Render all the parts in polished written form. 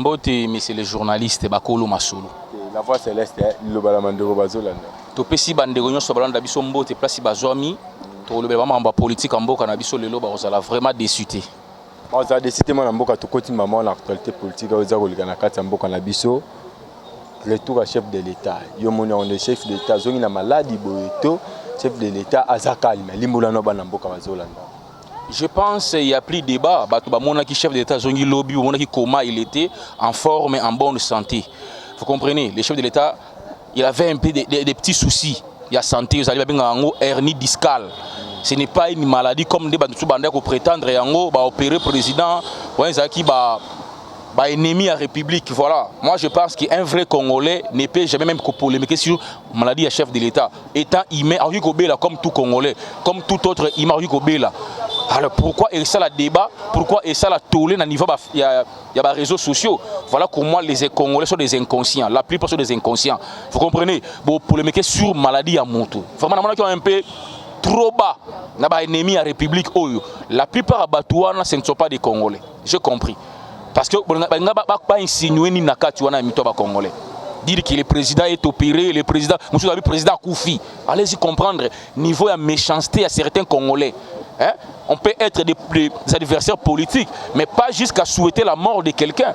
Mbote, monsieur le journaliste, Bakolo Masolo. La voix céleste, le balamandero bazolanda. Topesi bandego nyonso balanda biso mbote place bazwami. To le bama politique en mboka na biso lelo bazala vraiment déçuté. Bazala déçuté moi na mboka to koti maman l'actualité politique oza kolika na kati mboka na biso. Retour à chef de l'État. Yo moni on est chef de l'État zongi na maladie boeto chef de l'État azakalima limbola no bana mboka bazolanda. Je pense qu'il y a plus de débat. Qui chef d'État zongi lobby, comment il était en forme et en bonne santé. Vous comprenez, le chef de l'État, il avait un peu des petits soucis. Il y a santé, il y a une hernie discale. Ce n'est pas une maladie comme des bandits qui prétendent opérer président, ennemi à la République. Voilà. Moi je pense qu'un vrai Congolais ne peut jamais même polémiquer sur la maladie à chef de l'État. Étant humain, comme tout Congolais, comme tout autre humain, alors pourquoi est ça le débat? Pourquoi est ça la tollée à niveau il y a des réseaux sociaux? Voilà comment les Congolais sont des inconscients. La plupart sont des inconscients. Vous comprenez? Bon, polémiquer sur maladie à moto. Vraiment, on a un peu trop bas. On a ennemi à la République. La plupart à ce ne sont pas des Congolais. J'ai compris. Parce que on n'a pas insinué ni nakati wana mito ba Congolais. Dire que le président est opéré, le président Koufi. Allez-y comprendre niveau de méchanceté à certains Congolais. Hein? On peut être des adversaires politiques, mais pas jusqu'à souhaiter la mort de quelqu'un.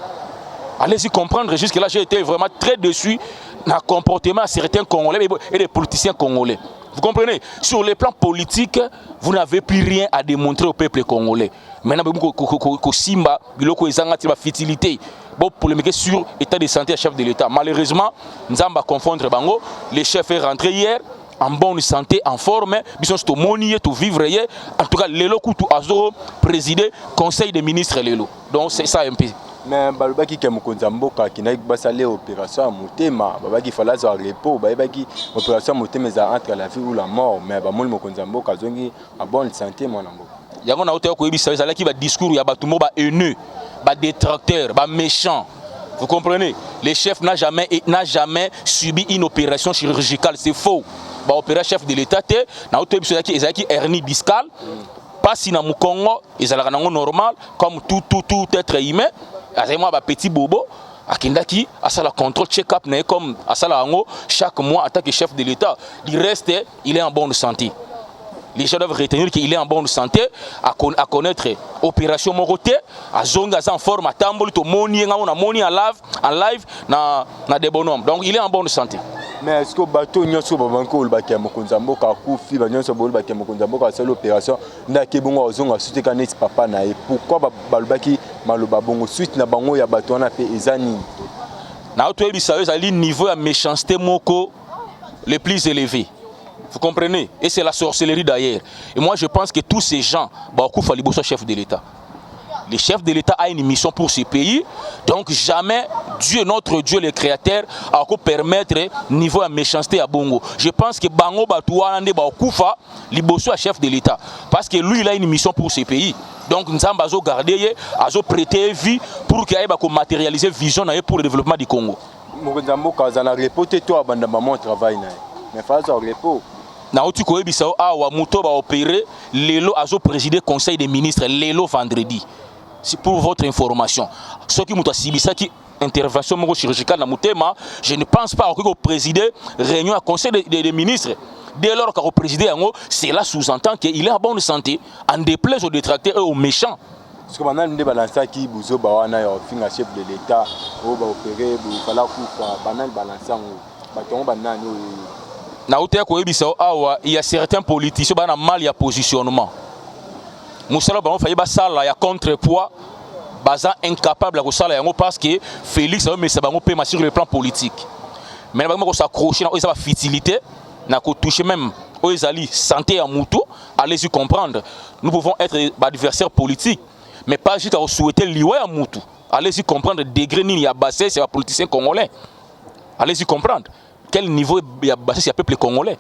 Allez-y comprendre, jusque-là j'ai été vraiment très déçu dans le comportement de certains Congolais et des politiciens congolais. Vous comprenez? Sur le plan politique, vous n'avez plus rien à démontrer au peuple congolais. Maintenant, Simba, biloko ezanga tiba futilité. Bon, polémiquer sur l'état de santé à chef de l'État. Malheureusement, nous avons confondre bango. Le chef est rentré hier en bonne santé, en forme. Ils sont monier, tout vivre hier. En tout cas, lelo kutu azo présider conseil des ministres lelo. Donc c'est ça un peu. Mais balobaki ke mokonza mboka ki na basale opération à motema, babaki fala za repos, babaki opération à motema za entre la vie ou la mort, mais ba mol mokonza mboka zongi en bonne santé mwana mboka. Yango na hauteur ko yebisa ezala ki ba discours ya batu mo ba haineux, ba détracteurs, ba méchants. Vous comprenez? Le chef n'a jamais subi une opération chirurgicale, c'est faux. Ba opérer chef de l'État te na hauteur biso ki ezaki hernie discale. Pas si na Congo, ezala nango normal comme tout être humain. Moi, petit bobo, akindaki, à ça la contrôle check-up, comme à ça la chaque mois en tant que chef de l'État. Il reste, il est en bonne santé. Les gens doivent retenir qu'il est en bonne santé, à connaître opération Moroté, à zonga en forme, à tamboli, to moni en live, na des bonhommes. Donc il est en bonne santé. Mais est-ce que bateau nyonso babanko olbaki mokonza mboka kufi ba nyonso bolbaki mokonza mboka seule opération na kebongo ozonga suite kana papa na et pourquoi balbaki maloba bongo suite na bango ya bateau na pe ezani na auto ebisa ezali niveau de méchanceté moko le plus élevé. Vous comprenez? Et c'est la sorcellerie d'ailleurs. Et moi je pense que tous ces gens bakufa liboso chef de l'État. Le chef de l'État a une mission pour ce pays, donc jamais Dieu, notre Dieu, le Créateur, a pu permettre niveau de méchanceté à Bongo. Je pense que Bango Batouane Bakoufa, liboso à chef de l'État, parce que lui il a une mission pour ce pays. Donc nous avons gardé, nous prêté vie pour qu'il ait matérialiser vision pour le développement du Congo. Mokonzambo kazana reporter toi abandama mon travail na. Mais face au repos. Na otu ko ebisa awa muto ba opérer lelo azo présider conseil des ministres lelo vendredi. C'est pour votre information. Ce qui m'a sibisa qui intervention chirurgicale dans Moutema, je ne pense pas que présider réunion à conseil des ministres. Dès lors qu'il a présidé, cela sous-entend qu'il est en bonne santé, en déplaise aux détracteurs et aux méchants. Parce que maintenant, nous avons qui bouzo bawana ya finga chef de l'État, au ba opérer, bu fala kufa, banal balançant, baton banane. Na hauteur ko ebisa awa, il y a certains politiciens qui ont mal ya positionnement. Moussala Baron failli basala ya contrepoids baza incapable de sala yango parce que Félix a mis sa bango pema sur le plan politique. Mais bango s'accrocher na sa futilité na ko toucher même Oezali santé à Moutou, allez-y comprendre. Nous pouvons être adversaires politiques mais pas juste à souhaiter lié à Moutou. Allez-y comprendre degré ni ya bassé c'est un politicien congolais. Allez-y comprendre quel niveau ya bassé c'est le peuple congolais.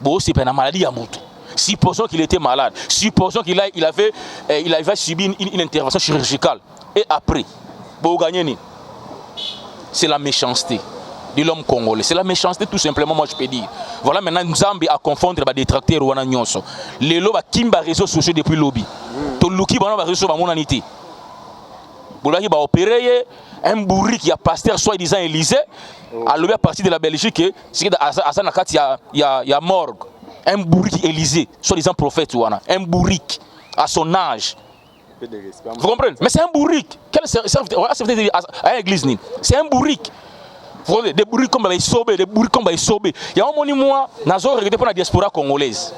Bon c'est pas une maladie à Moutou. Supposons qu'il était malade, supposons qu'il avait subi une intervention chirurgicale. Et après, c'est la méchanceté de l'homme congolais. C'est la méchanceté tout simplement, moi je peux dire. Voilà maintenant nous avons à confondre les détracteurs ou nyonso. Les loba kimba réseaux sociaux depuis lobby. Tout le qui va réseaux sociaux monanité. bolaki ba opérer un bourrique ya pasteur soi-disant Élysée à l'obé partie de la Belgique c'est que à na kati ya morgue un bourrique Élysée soi-disant prophète wana un bourrique à son âge. Vous comprenez? Mais c'est un bourrique. Quel serviteur à l'église? C'est un bourrique. Vous comprenez? Des bourriques comme les Sobé, des bourriques comme les Sobé. Il y a un moment moi, Nazo regardé pour la diaspora congolaise.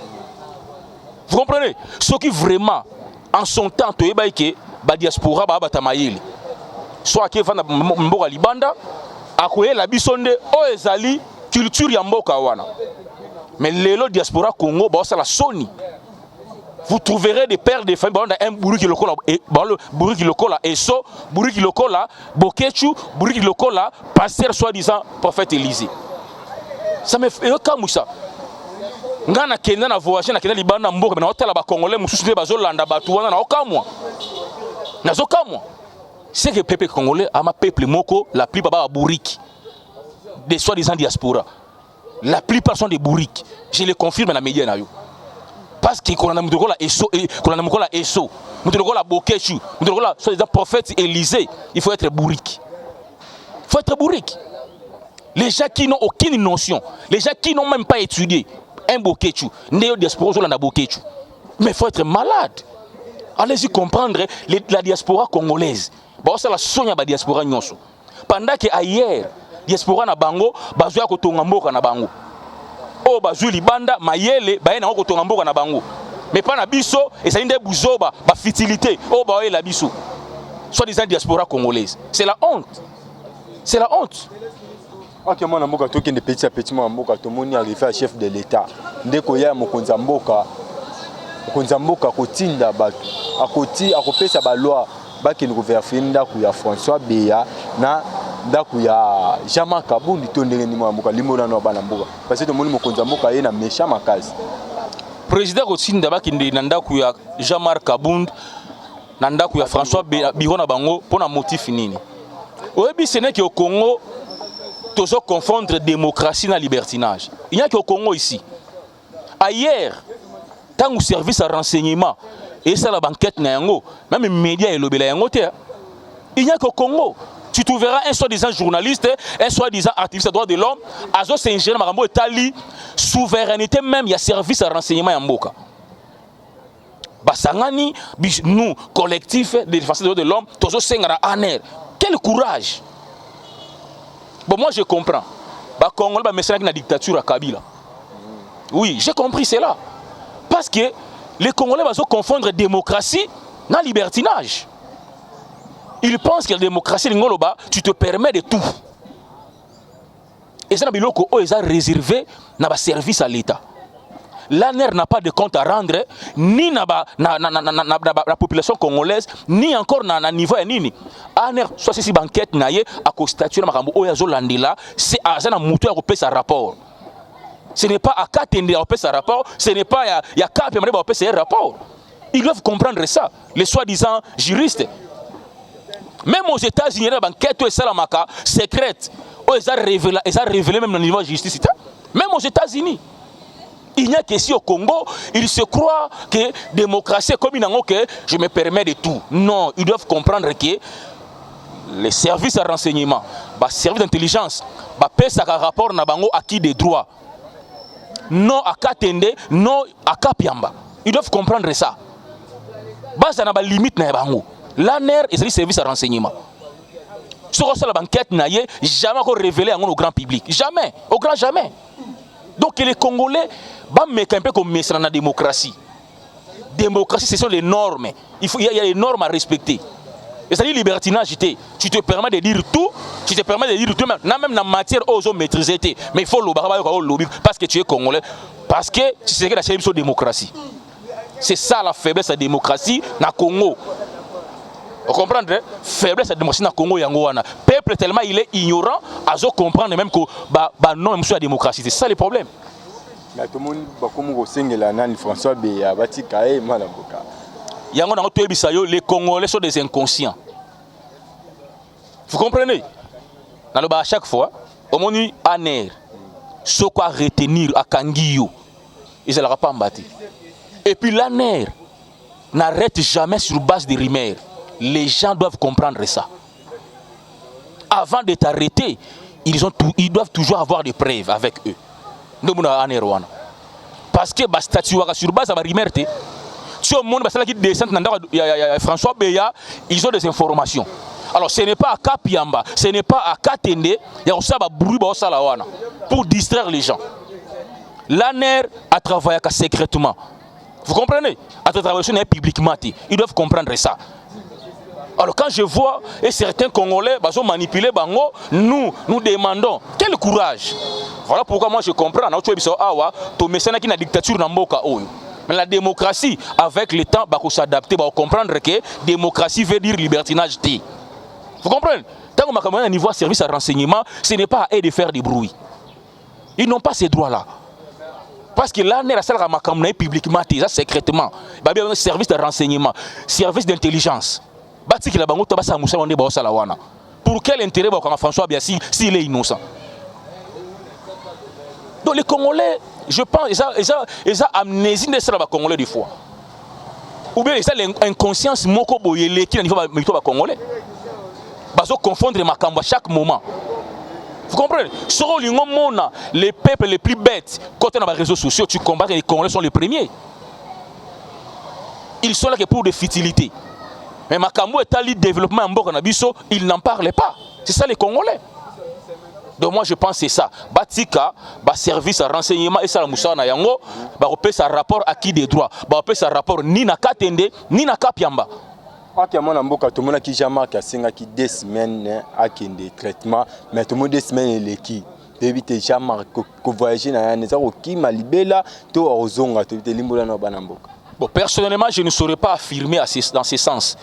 Vous comprenez? Ce qui vraiment, en son temps, tu es que la diaspora va battre Maïli. Soit qui est fan de Mboka Libanda, à quoi la bisonde, oh ezali culture yamboka wana. Mais les diaspora Congo, c'est la Sony. Vous trouverez des pères de famille, un bourrique local, bourrique local, Esso, bourrique local, Bokechu, bourrique local, pasteur soi-disant prophète Élysée. Ça me fait comme ça. Ngana kenda na voyager na kenda libanda mboka na hôtel ba congolais mususu te bazolanda batu wana na okamwa. Nazo kamwa. C'est que le peuple congolais a ma peuple moko la plupart ba bourrique. Des soi-disant diaspora. La plupart sont des bourriques. Je le confirme dans les médias na yo. Parce qu'on a la Esso, qu'on a la Esso, la Bokechu, la prophète Élysée, il faut être bourrique. Il faut être bourrique. Les gens qui n'ont aucune notion, les gens qui n'ont même pas étudié un Bokechu, néo diaspora la Bokechu. Mais il faut être malade. Allez-y comprendre la diaspora congolaise. Bon, c'est la sonia la diaspora nyonso. Pendant que ailleurs, diaspora na bango, bazoya kotonga mboka na bango. Oh bazui libanda mayele baena ko tonga mboka na bango mais pas na biso et ça inde buzoba ba fertilité oh ba la biso soit disant diaspora congolaise c'est la honte OK moi na mboka toki ne petit à petit moi mboka to moni arrivé à chef de l'état ndeko ya mokonza mboka kotinda batu akopesa ba loi baki ni gouvernement ndaku ya François Beya na ndaku ya Jean-Marc Kabundi to ndenge ni mboka limona na bana mboka parce que to moni mokonza mboka ye na méchant makazi président kotinda baki ndi na ndaku ya Jean-Marc Kabundi na ndaku ya François Beya bihona bango pona motif nini oyebi ce n'est que au Congo tozo confondre démocratie na libertinage il n'y a qu'au Congo ici ailleurs tant au service à renseignement et ça la banquette na yango même les médias et lobela yango te il n'y a qu'au Congo tu trouveras un soi-disant journaliste un soi-disant activiste des droits de l'homme azo s'ingérer makambo etali souveraineté même il y a service à renseignement ya mboka basangani nous collectif de défense des droits de l'homme tozo sengara aner quel courage. Bon moi je comprends ba Congolais ba mesana na dictature à Kabila oui j'ai compris cela parce que les Congolais vont confondre démocratie et libertinage. Ils pensent que la démocratie, tu te permets de tout. Et ça, c'est réservé dans le service à l'État. L'ANER n'a pas de compte à rendre, ni dans la population congolaise, ni encore dans le niveau de l'ANER. ANER, soit si banquette, à constituer c'est à un rapport. Ce n'est pas à Katende à faire un rapport, ce n'est pas à Kapemre à faire un rapport. Ils doivent comprendre ça, les soi-disant juristes. Même aux États-Unis, il y a une enquête secrète, ils ont révélé même au niveau de la justice. Même aux États-Unis. Il n'y a qu'ici au Congo, ils se croient que la démocratie est comme une que je me permets de tout. Non, ils doivent comprendre que les services de renseignement, les services d'intelligence, les rapport acquis des droits. Non à Katende, non à Kapiamba. Ils doivent comprendre ça. Basa na ba limite na bango. L'ANER est le service de renseignement. Ce qu'on la banquette n'a jamais révélé au grand public. Jamais, au grand jamais. Donc les Congolais, un peu comme la démocratie. Démocratie, ce sont les normes. Il y a les normes à respecter. Et ça dit libertinage, tu te permets de dire tout, tu te permets de dire tout, même dans la matière aux maîtriser. Mais il faut le lobby parce que tu es Congolais, parce que tu sais que la c'est démocratie. C'est ça la faiblesse de la démocratie dans le Congo. Vous comprenez? Faiblesse de la démocratie dans le Congo. Le peuple tellement il est ignorant, à comprendre même que non, même sur la démocratie. C'est ça le problème. Mais tout le monde comme François Beya, Batikae, Malaboka. Les Congolais sont des inconscients. Vous comprenez? À chaque fois, au moment où ANER, ce qu'on retenir à Kangio, ils ne l'ont pas battu. Et puis l'ANER n'arrête jamais sur base des rumeurs. les gens doivent comprendre ça. Avant de t'arrêter, ils doivent toujours avoir des preuves avec eux. Parce que statut sur base de la rumeur, si au monde qui descend François Beya, ils ont des informations. Alors ce n'est pas à Kapiamba, ce n'est pas à Katende, il y a aussi un bruit pour distraire les gens. L'ANER a travaillé secrètement. Vous comprenez? À travailler publiquement, ils doivent comprendre ça. Alors quand je vois certains Congolais manipuler Bango, nous demandons quel courage. Voilà pourquoi moi je comprends. La dictature mais la démocratie, avec le temps, il faut s'adapter, il faut comprendre que la démocratie veut dire libertinage. Vous comprenez? Tant que on a un niveau de service à renseignement, ce n'est pas à eux de faire du bruit. Ils n'ont pas ces droits-là. Parce que là, on a un publiquement, secrètement. Il y a un service de renseignement, service d'intelligence. Pour quel intérêt François Biassi s'il est innocent? Donc les Congolais, je pense, ils ont amnésie de ça, les Congolais des fois. Ou bien ils ont l'inconscience moko boyele qui est au niveau des Congolais. Ils confondre les macambes à chaque moment. Vous comprenez? Sur les peuples les plus bêtes, quand on a les réseaux sociaux, tu comprends que les Congolais sont les premiers. Ils sont là que pour des futilités. Mais Makambo est à le développement en Bokanabiso, ils n'en parlent pas. C'est ça les Congolais. Donc moi je pense que c'est ça. Batika, service à renseignement et ça la Moussa na yango, repère sa rapport à qui des droits, repère sa rapport ni na Katende ni na Kapiamba. Ok, mon amboka tout le monde qui jamais qui 2 semaines à de traitement, mais tout le monde 2 semaines est qui. Éviter jamais que voyager na neza qui malibela to ozonga to éviter limbola na banamboka. Bon, personnellement, je ne saurais pas affirmer dans ce sens.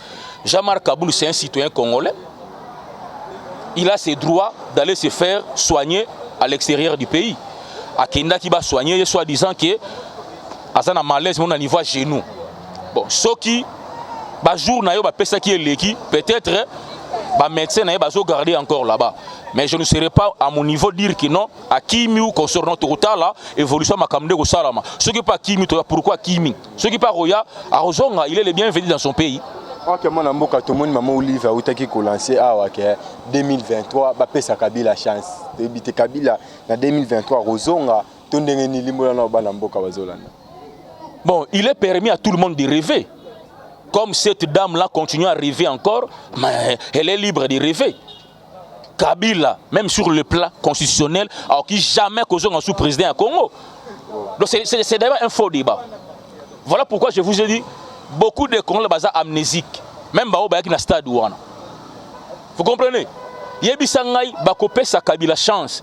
Jean-Marc Kaboul, c'est un citoyen congolais. Il a ses droits d'aller se faire soigner à l'extérieur du pays. À Kenda qui va soigner, soit disant que Azana malaise, mon niveau à genou. Bon, ce qui, jour na yo ba pesa qui est l'équipe, peut-être ba médecin na yo ba garder encore là-bas. Mais je ne serais pas à mon niveau dire que non, à Kimi ou concernant Total là, évolution makamde ko salama. Ce qui pas Kimi, pourquoi Kimi? Ce qui pas Roya, à Rozonga, il est le bienvenu dans son pays. Ok, mon amboka tout le monde maman Olive a qui lancé à 2023, ba pesa Kabila chance. Débité Kabila en 2023 Rozonga, ton ndengeni limbola na ba mboka bazolanda. Bon, il est permis à tout le monde de rêver. Comme cette dame-là continue à rêver encore, mais elle est libre de rêver. Kabila, même sur le plan constitutionnel, alors qu'il jamais causé un sous-président à Congo. Donc c'est d'ailleurs un faux débat. Voilà pourquoi je vous ai dit, beaucoup de Congolais sont amnésiques. Même qui na stade ouana. Vous comprenez? Yebisangai bakopé sa Kabila chance.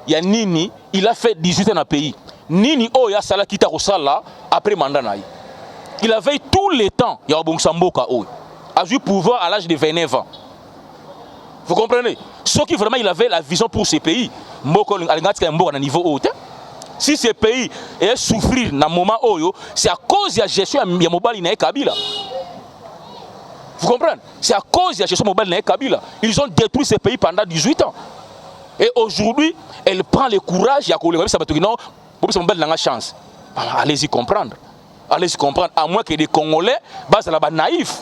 Il y a Nini, il a fait 18 ans dans le pays. Nini Oya Sala Kita Rosala après mandat naï. Il avait tout le temps, il y a Bongsamboka Oy. A eu pouvoir à l'âge de 29 ans. Vous comprenez? Sauf que vraiment il avait la vision pour ces pays. Si ces pays est souffrir dans le moment où c'est à cause de la gestion de Mobali et Kabila. Vous comprenez? C'est à cause de la gestion de Mobali et Kabila. Ils ont détruit ces pays pendant 18 ans. Et aujourd'hui, elle prend le courage, il y a non, une chance. Allez-y comprendre. Allez-y comprendre. À moins que des Congolais basent là-bas naïfs.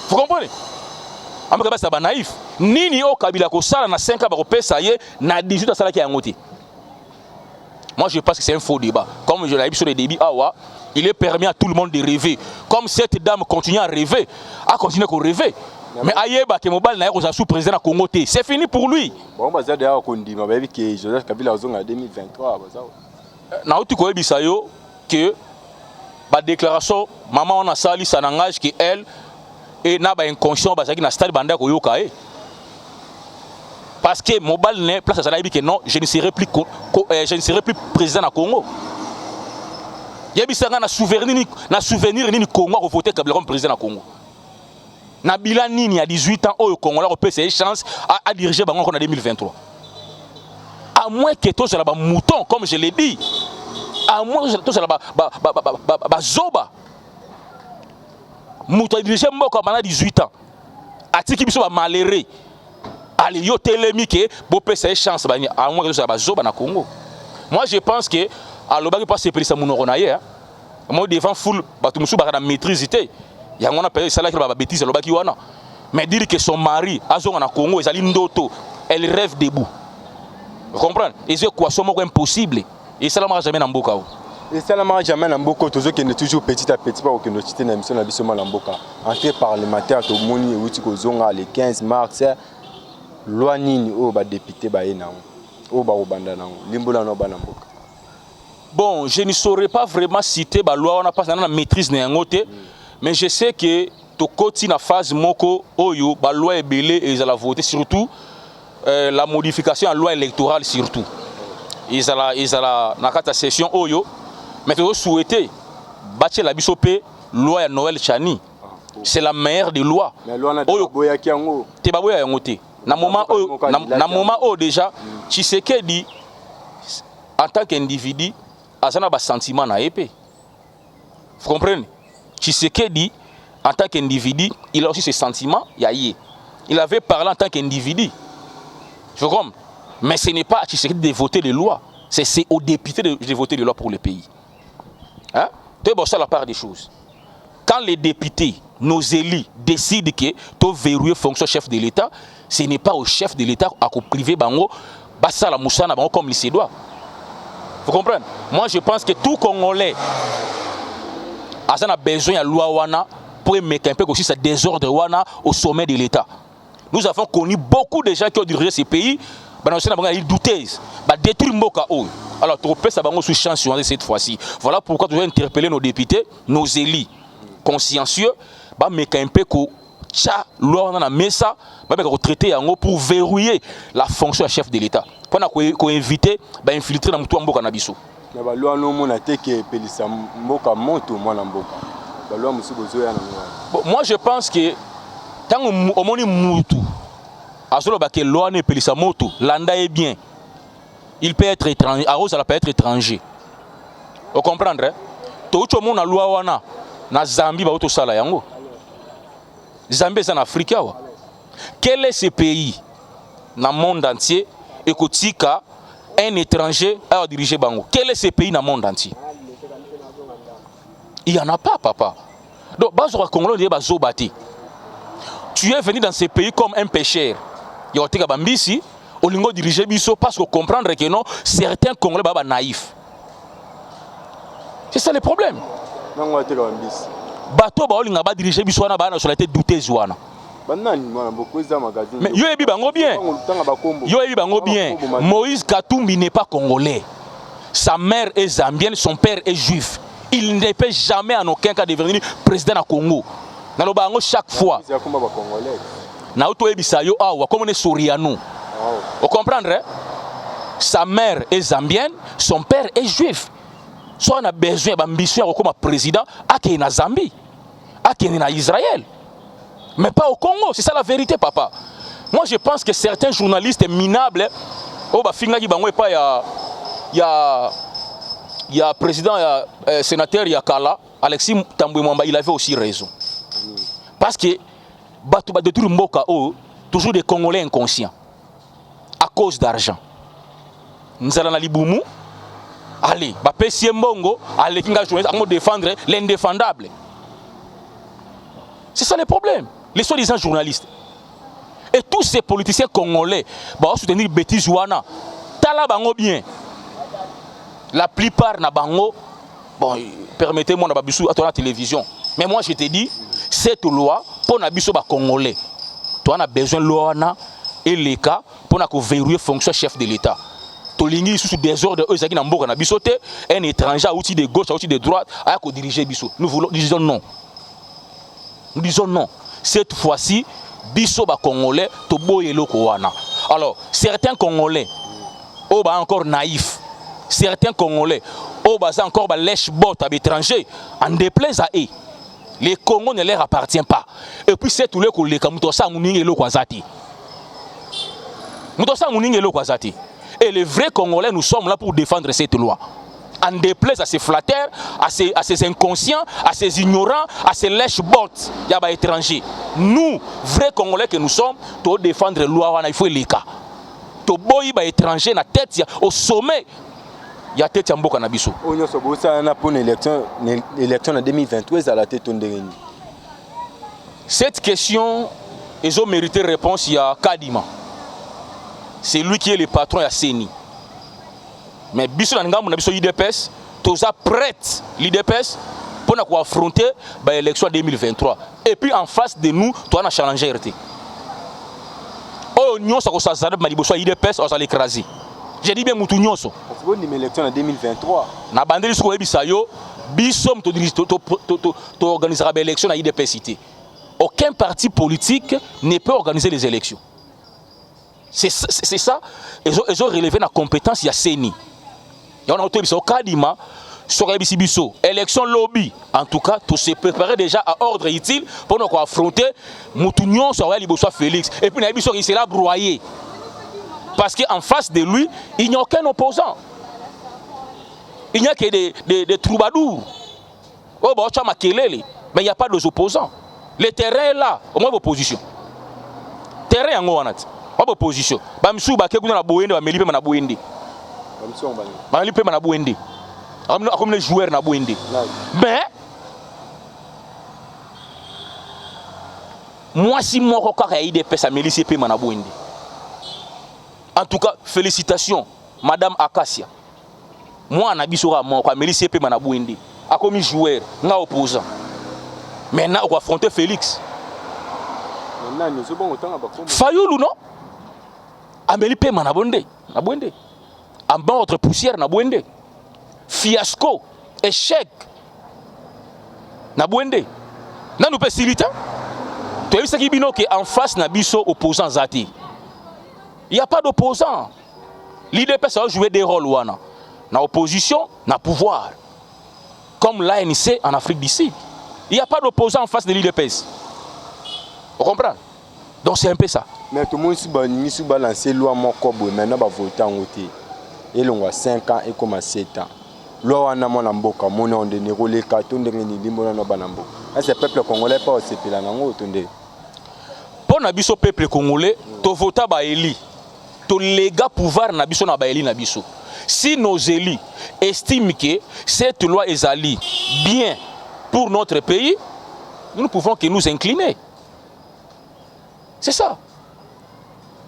Vous comprenez? À moins que basent là-bas naïfs. Nini au Kabila ko sala na 5 ans ba ça y est na 18 ans sala ki ngoti. Moi je pense que c'est un faux débat. Comme je l'ai dit sur les débits il est permis à tout le monde de rêver. Comme cette dame continue à rêver, à continuer à rêver. Mais Ayeba que Mobile n'a sous président à Congo, c'est fini pour lui. Bon bah ça d'ailleurs qu'on dit mais que Joseph Kabila en 2023 ça. Na uti ko ebisayo que ba déclaration maman on a sali sanangage que elle et na ba inconscient ba qui na stade banda ko yoka parce que Mobile n'est place à ça que non je ne serai plus président à Congo. Yebisanga na souvenir ni Congo a voté comme président à Congo. Nabila Nini à 18 ans au Congo là on peut ses chances à diriger Bango en 2023. À moins que tous là mouton comme je l'ai dit. À moins que tous là zoba. Mouton diriger Mboko pendant 18 ans. Atiki biso ba maléré. Allez yo telemi que bo peut ses chances à moins que tous là zoba na Congo. Moi je pense que à l'obaki pas se président monoro na hier. Moi devant foule ba tout musu ba na maîtrisité. yango na période salaki ba bêtise lobaki wana. Mais dire que son mari azonga na Congo ezali ndoto, elle rêve debout. Vous comprenez? Et c'est quoi ça moko impossible. Et ça la jamais na mboka. Et ça la jamais na mboka tozo que toujours petit à petit pas que nous citer na émission na biso na mboka. Entrée parlementaire to moni euti ko zonga le 15 mars loi nini o ba député ba ena o ba obanda nango limbola no ba na mboka. Bon, je ne saurais pas vraiment citer la loi, on n'a pas la maîtrise mais je sais que tokoti na phase moko oyo ba loi est belé et ils allaient voter surtout la modification en loi électorale surtout. Ils allaient na kata session oyo mais tu souhaiter bâtir la bisopé loi à Noël Chani. C'est la meilleure des lois. Mais loi na boya ki yango. Te ba boya yango te. Na moment où déjà Tshisekedi en tant qu'individu azana ba sentiment na épée. Vous comprenez? Tshisekedi en tant qu'individu, il a aussi ses sentiments, il avait parlé en tant qu'individu. Je comprends. Mais ce n'est pas à Tshisekedi de voter les lois, c'est aux députés de voter les lois pour le pays. Hein? C'est ça la part des choses. Quand les députés, nos élus, décident que tu verrouiller fonction chef de l'État, ce n'est pas au chef de l'État à priver bango, bassa la moussana bango comme il se doit. Vous comprenez? Moi je pense que tout Congolais a besoin de la loi wana pour mettre un peu aussi ce désordre wana au sommet de l'État. Nous avons connu beaucoup de gens qui ont dirigé ces pays, ils douteuses, détruire Mboka. Alors trop peu ça va sous chance cette fois-ci. Voilà pourquoi nous devons interpeller nos députés, nos élus consciencieux, mettre un peu tcha loi wana na mesa, traiter pour verrouiller la fonction de chef de l'État. Pour éviter d'infiltrer dans tout Mboka na biso. Na ba loi no mona te ke pelisa Mboka monto mwana Mboka. Ba loi musu bozoya na mwa. Bon, moi je pense que tant au moni mutu azolo ba ke loi ne pelisa moto, landa est bien. Il peut être étranger, Arose peut être étranger. Vous comprenez? To ucho mona loi wana na Zambie ba auto sala yango. Zambie c'est en Afrique wa. Quel est ce pays dans le monde entier et kotika un étranger à diriger bango? Quel est ce pays dans le monde entier? Il n'y en a pas, papa. Donc, tu es venu dans ce pays comme un pécheur. Il y a des gens diriger biso parce que comprendre que non, certains Congolais sont naïfs. C'est ça le problème. Bato ba diriger biso na ba nationalité douteuse wana. Mais yo ebi bango bien. Yo ebi bango bien. Moïse Katumbi n'est pas congolais. Sa mère est zambienne, son père est juif. Il ne peut jamais en aucun cas devenir président du Congo. Nalo bango chaque fois. Na auto ebi sa yo awa comme on est soriano. Vous comprenez? Sa mère est zambienne, son père est juif. Soit on a besoin d'ambition comme président à qui na Zambie, à qui na Israël. Mais pas au Congo, c'est ça la vérité, papa. Moi, je pense que certains journalistes minables, il y a président, sénateur Yakala, Alexis Tamboué Mwamba, il avait aussi raison. Parce que, détruire Mboka, toujours des Congolais inconscients, à cause d'argent. Nous allons à Liboumou, allez, Pessie Mbongo, allez, défendre l'indéfendable. C'est ça le problème. Les soi-disant journalistes. Et tous ces politiciens congolais vont soutenir bêtises wana. Tala bango bien. La plupart na bango, bon, permettez-moi na bisu à la télévision. Mais moi je te dis, cette loi pour na biso ba congolais. Toi on a besoin de loi na et les cas pour na ko verrouiller fonction chef de l'État. Tolingi sous désordre eux qui na mboka na biso te, un étranger outil de gauche, outil de droite, a ko diriger biso. Nous disons non. Nous disons non. Cette fois-ci, biso ba congolais to boye loko wana. Alors, certains congolais oh ba encore naïfs. Certains congolais oh ba encore ba lèche botte à l'étranger en déplaise à eux. Les Congo ne leur appartient pas. Et puis c'est tout le koleka mutosa muninge loko azati. Mutosa muninge loko azati. Et les vrais Congolais, nous sommes là pour défendre cette loi. En déplaise à ces flatteurs, à ces inconscients, à ces ignorants, à ces lèche-bottes, il y a des étrangers. Nous, vrais Congolais que nous sommes, pour défendre la loi, il faut les cas. Pour boy les étrangers, la tête au sommet, il y a tête Mboka Nabiso. On a pour l'élection en 2023 à la tête de Cette question, ils ont mérité réponse, il y a Kadima. C'est lui qui est le patron, il y a Seni. Mais biso na ngambo na biso IDPS, toza prête l'IDPS pour affronter l'élection 2023. Et puis en face de nous, tu as un challenger RT. Oh, nous ça ça ça ma liboso IDPS, on va l'écraser. J'ai dit bien mutu nyonso. Parce que l'élection en 2023. Na bandeli soko ebisa yo, biso to organisera l'élection à IDPS cité. Aucun parti politique ne peut organiser les élections. C'est ça. Ils ont relevé la compétence, il y a Seni. Il y a un autre au Kadima, sur Biso, élection lobby. En tout cas, tout se préparer déjà à ordre utile pour nous affronter Moutounion sur Félix. Et puis, il s'est là broyé. Parce qu'en face de lui, il n'y a aucun opposant. Il n'y a que des troubadours. Oh, mais il n'y a pas d'opposants. Le terrain est là, au moins opposition. Terrain en haut, pas opposition. Bamsou baké kuna na boende ba melipe na boende. Bamsou ngani. Ba melipe na boende. Comme les joueurs na boende. Mais moi si moko kaka IDPS a milice pe na boende. En tout cas, félicitations madame Akasia. Moi na biso ka moko milice pe na boende. A comme joueur, nga opposant. Maintenant on va affronter Félix. Maintenant nous sommes autant à Bakomo. Fayoulou non? Amélie Pema na bonde, en bas autre poussière na bonde, fiasco, échec, na bonde. Na nous facilite. Tu as vu ce qui bino que en face na biso opposant zati. Il n'y a pas d'opposant. L'IDPS a joué des rôles wana. Na opposition, na pouvoir. Comme l'ANC en Afrique du Sud. Il n'y a pas d'opposant en face de l'IDPS. Vous comprenez? Donc c'est un peu ça. Mais tout le monde a balancé la loi maintenant va voter en côté. Et l'on a 5 ans et comme 7 ans. Loi on a mon amboka, mon nom de nérolé carton de limona no banambo. Ce peuple congolais pas aussi pila nango tonde. Pour na biso peuple congolais, to vota ba eli. To lega pouvoir na biso na ba eli na biso. Si nos élus estiment que cette loi est ali bien pour notre pays, nous ne pouvons que nous incliner. C'est ça.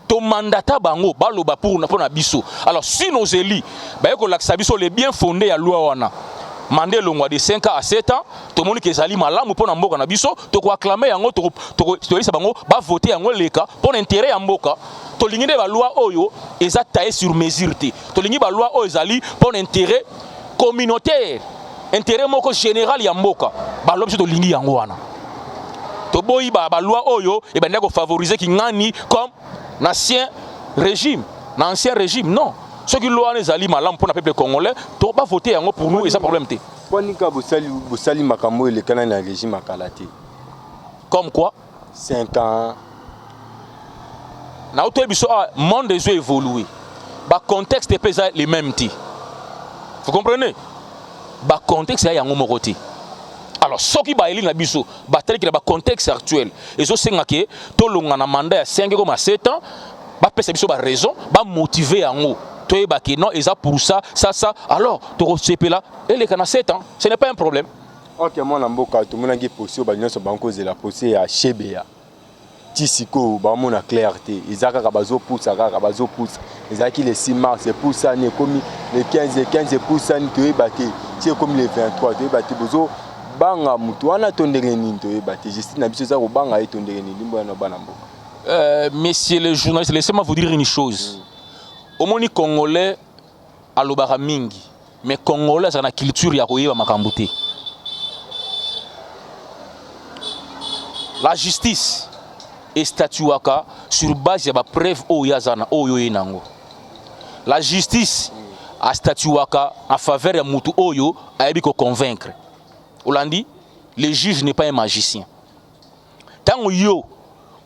Ton mandat bango baloba pour na biso. Alors si nos élus ba ko laksa biso les bien fondés à loi wana. Mandé longwa de 5 ans à 7 ans, tout le monde qui ezali malamu pour na mboka na biso, to ko acclamer yango to lisa bango ba voter yango leka pour intérêt ya mboka. To lingine ba loi oyo eza taillé sur mesure te. To lingi ba loi oyo ezali pour intérêt communautaire, intérêt moko général ya mboka. Ba loi biso to lingi yango wana. To boyi ba loi oyo e banda ko favoriser ki ngani comme l'ancien régime, l'ancien régime non. Ceux qui l'ont les malam pour le peuple congolais, tu vas pas voter pour nous et ça problème té. Comme quoi? 5 ans. Na auto biso monde des yeux évolué. Ba contexte est pas les mêmes té. Vous comprenez? Ba contexte est yango mokoti. Alors ceux qui ba eli na biso, ba tel que ba contexte actuel. Et zo senga ke to longa na mandat ya 5 comme 7 ans, ba pesa biso ba raison, ba motiver yango. Non, et ça pour ça, alors, tu as là, et les canards 7 ans, ce n'est pas un problème. Ok, moi, tout le monde a dit que la possibilité à Chebea. Tisiko, on a clarté. Ils ont pousse, ils ont les 6 mars, c'est pour ça, comme les 15 pour ça, tu es battu. C'est comme les 23, tu es battu. Banga, tu as attendu tu es battu. Justine, tu as banga et tu messieurs les journalistes, laissez-moi vous dire une chose. Au moins, les Congolais, à l'obara mingi, mais Congolais, c'est la culture ya koyeba makambuté. La justice est statuaka sur base de la preuve oyazana oyoyenango. La justice a statuaka en faveur de mutu oyo ayebi ko convaincre. Olandi, le juge n'est pas un magicien. Tant oyo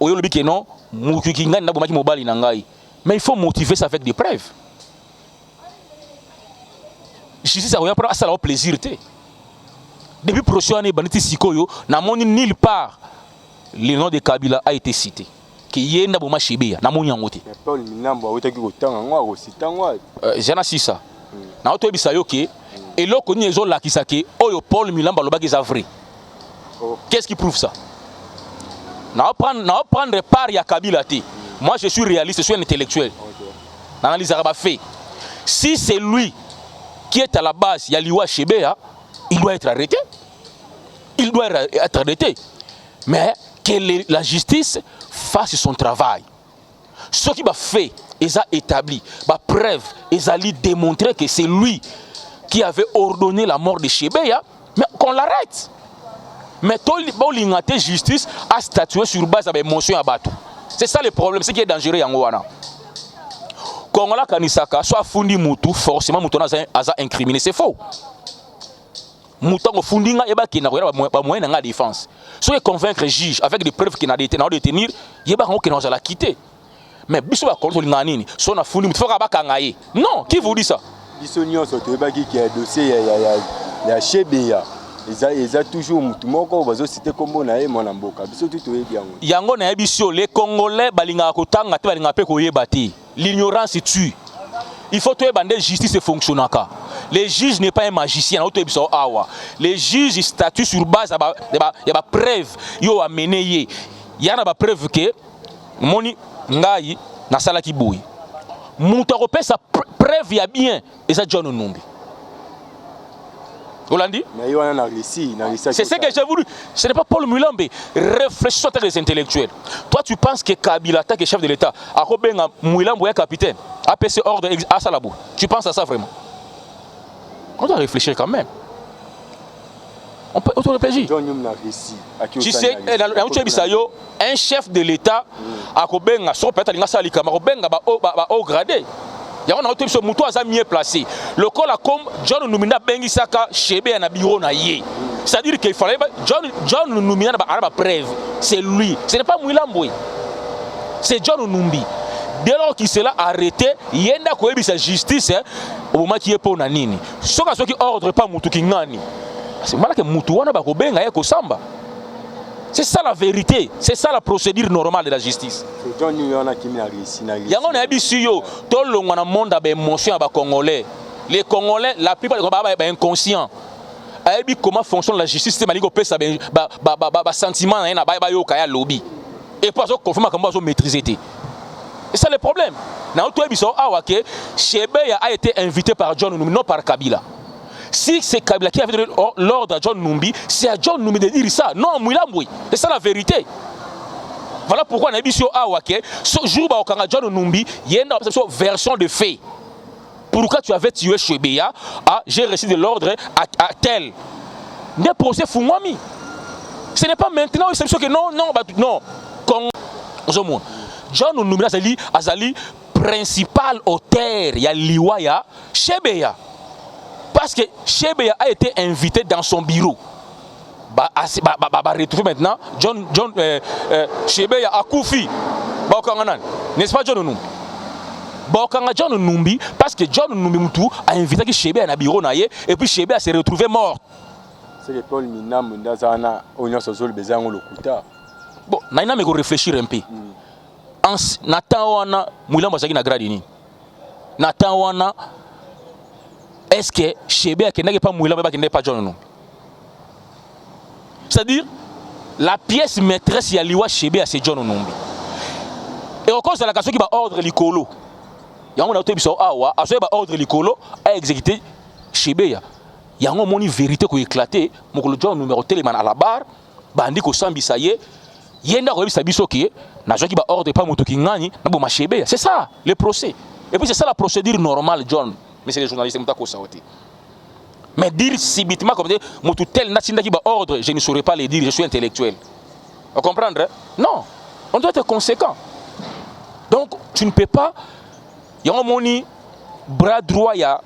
lobi ke non, mutu ki ngani na bomaki mobali na ngai. Mais il faut motiver ça avec des preuves. Justice, ça revient à ça au plaisir. Depuis le prochain année, Baniti Sikoyo, n'a nulle part le nom de Kabila a été cité. Qui y est n'a pas chibé, n'a pas yangoté. Paul Minamba, vous avez dit j'en ai ça. N'a pas dit que et là qu'on y est là qui s'est Paul Minamba le bac est vrai. Qu'est-ce qui prouve ça? prendre part à Kabila. Moi, je suis réaliste, je suis un intellectuel. L'analyse arabe fait. Si c'est lui qui est à la base, il y a Liwa Chebea, il doit être arrêté. Il doit être arrêté. Mais que la justice fasse son travail. Ce qui va faire, ils ont établi, la preuve, ils ont démontré que c'est lui qui avait ordonné la mort de Chebea, mais qu'on l'arrête. Mais la justice a statué sur base de mention à Batou. C'est ça le problème, c'est qui est dangereux en Ouana. Quand on a Kanisaka, soit Fundi Moutou, forcément Moutou a incriminé, c'est faux. Mouton Fundi n'a pas moyen de défense. Si on convaincre le juge avec des preuves qu'il a détenir, il va la quitter. Mais biso va contre l'ingani, si on a Fundi Moutou, non, qui vous dit ça? Bisogno surtout qui a dossier, il y a Chebea. Ils ont toujours Moutoumoko, ils ont cité comme on a mon amboka. Yango na ebisio, les Congolais, balinga kotanga, balinga pe koye bati. L'ignorance tue. Il faut que la justice fonctionne. Le juge n'est pas un magicien. Les juges statuent sur base de la preuve. Il y a une preuve que moni ngai na sala ki boui. Mouta ko sa preuve ya bien et ça John Numbi. Hollandi? C'est ce que j'ai voulu. Ce n'est pas Paul Mulambe. Réfléchissons avec les intellectuels. Toi, tu penses que Kabila, qui est chef de l'État, a Robenga Mulambe est capitaine, a passé ordre à Salabou. Tu penses à ça vraiment? On doit réfléchir quand même. On peut auto-réfléchir. Tu sais, un chef de l'État a Robenga, son père, il a Robenga au gradé. Il y a un autre mouton à mieux placé. Le col a comme John Numina Bengisaka Chebea na bureau na yé. C'est-à-dire qu'il fallait John Numina na preuve. C'est lui. Ce n'est pas Mouilamboué. C'est John Numbi. Dès lors qu'il s'est arrêté, il y a sa justice au moment qui est pour Nanini. Ce qui ordre pas Moutou Kingani. C'est mal que Moutou wana ba kobenga yeko samba. C'est ça la vérité, c'est ça la procédure normale de la justice. Il y a un abissio, tout le monde a des émotions à Congolais. Les Congolais, la plupart des Congolais sont inconscients. Comment fonctionne la justice, c'est que les sentiments sont lobby. Et pas confirmer comment ils maîtriser. Et c'est le problème. Chebea a été invité par John Numbi, non par Kabila. Si c'est Kabila qui avait donné l'ordre à John Numbi, c'est à John Numbi de dire ça. Non, Mouilamboui. C'est ça la vérité. Voilà pourquoi on a dit sur Awake, ce jour où John Numbi, il y a une version de fait. Pourquoi tu avais tué Chebea? J'ai reçu de l'ordre à tel. Des procès Fumami. Ce n'est pas maintenant, c'est sûr que non. John Numbi Azali, principal auteur, il y a Liwaya, Chebea. Parce que Chebea a été invité dans son bureau. Retrouver maintenant Chebea a Koufi. N'est-ce pas John Numbi? John Numbi, parce que John Numbi a invité Chebea dans le bureau et puis Chebea s'est retrouvé mort. C'est que Paul Minam Ndazana Onya Sozol Bezango Lokuta. Bon, naina me réfléchir un peu. Nathan wana Mouilamba Zaki na gradini. Nathan wana est-ce que Chebea n'est pas Mouilamba qui n'est pas John Numbi? C'est-à-dire, la pièce maîtresse de Liwa Chebea, c'est John Numbi. Et au cause de la question qui va ordre l'icolo, il y a un autre qui va ordre l'icolo à exécuter Chebea. Il y a une vérité qui est éclatée. Mon John numéro téléman à la barre, bandi ko sambi ça y est, il y a un sabiso qui est, n'a qui va ordre pas moto qui ngani, na bo ma Chebea. C'est ça le procès. Et puis c'est ça la procédure normale, John. Mais c'est les journalistes qui ont sauté. Mais dire subitement comme ça, moto tel natinda qui va ordre, je ne saurais pas le dire, je suis intellectuel. Vous comprenez? Non, on doit être conséquent. Donc tu ne peux pas. Il y a un moni bras droit, il y a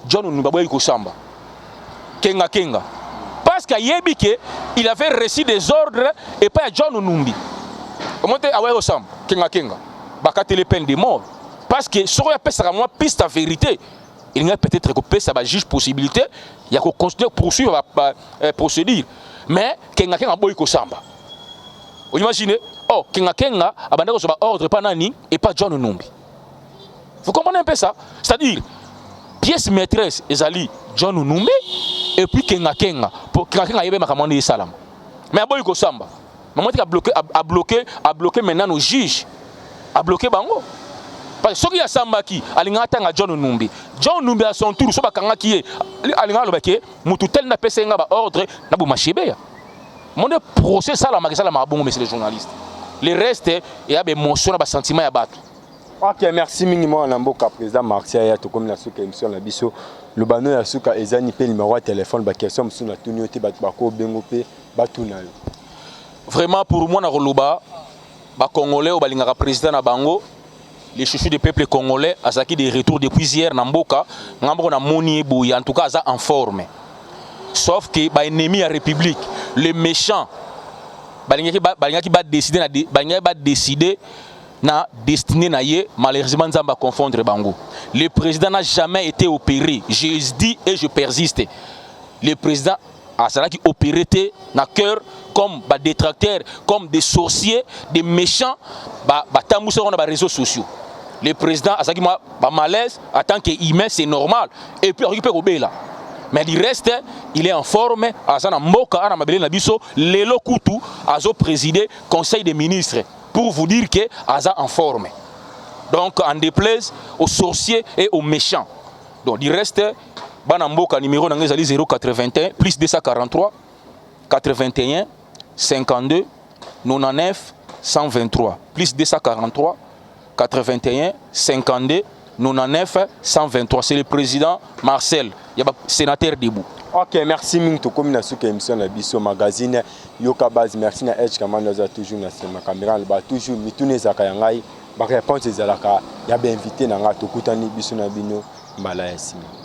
John Numbi Kosamba. Kenga. Parce qu'il avait reçu des ordres et pas John Numbi. Comment tu as Kosamba? Kenga. Bakate les peines de mort. Parce que si on a fait moi piste à vérité, il y a peut-être que ça va juge possibilité, il y a qu'on continue poursuivre la procédure. Mais Kenga a boy Kosamba. Vous imaginez? Oh, Kenga a bandé sur ordre pas Nani et pas John Numbi. Vous comprenez un peu ça? C'est-à-dire, pièce maîtresse, Ezali, John Numbi, et puis Kenga. Pour Kenga, il y a même commandé salam. Mais à Boyko Samba. Maman a bloqué maintenant nos juges. A bloqué bango. Parce que ce qui a sambaki, alingata nga John Numbi. John Numbi à son tour, so bakanga qui est alinga lobake, mututel na pesa nga ba ordre na bu machebe. Mon procès ça la magasa la mabongo monsieur les journalistes. Le reste il y a des émotions, des sentiments ya battu. Ok, merci minimum na mboka président Martial ya to comme na suka émission na biso. Le bano ya suka ezani pe numéro de téléphone ba question musu na tuni yote bat bako bengo pe batuna. Vraiment pour moi na Roloba ba congolais au balingaka président na bango. Les chouchous du peuple congolais, à ce qui des retours depuis hier, Namboka, Namboka Moni Bouy, en tout cas, ça en forme. Sauf que les ennemis de la République, les méchants, ils va décider na destiné na yé, malheureusement, nous allons confondre Bango. Le président n'a jamais été opéré. Je dis et je persiste. Le président a cela qui opéré na cœur comme des détracteurs, comme des sorciers, des méchants, sur les réseaux sociaux. Le président a dit que malaise, en tant qu'humain, c'est normal. Et puis, il peut obéir là. Mais du reste, il est en forme. Lelo Koutou a présidé le Conseil des ministres pour vous dire qu'il est en forme. Donc, en déplaise aux sorciers et aux méchants. Donc, du reste, Banamboka numéro 081 plus 243 81 52 99 123 plus 243 81 52 99 123. C'est le président Marcel, il y a sénateur debout. Ok, merci Minto comme na suka émission na biso magazine Yoka Base, merci na Edge Kamano za toujours na ma caméra ba toujours mitune za kayangai ba réponse ezalaka ya ba invité na nga to kutani biso na bino mbala ya sima.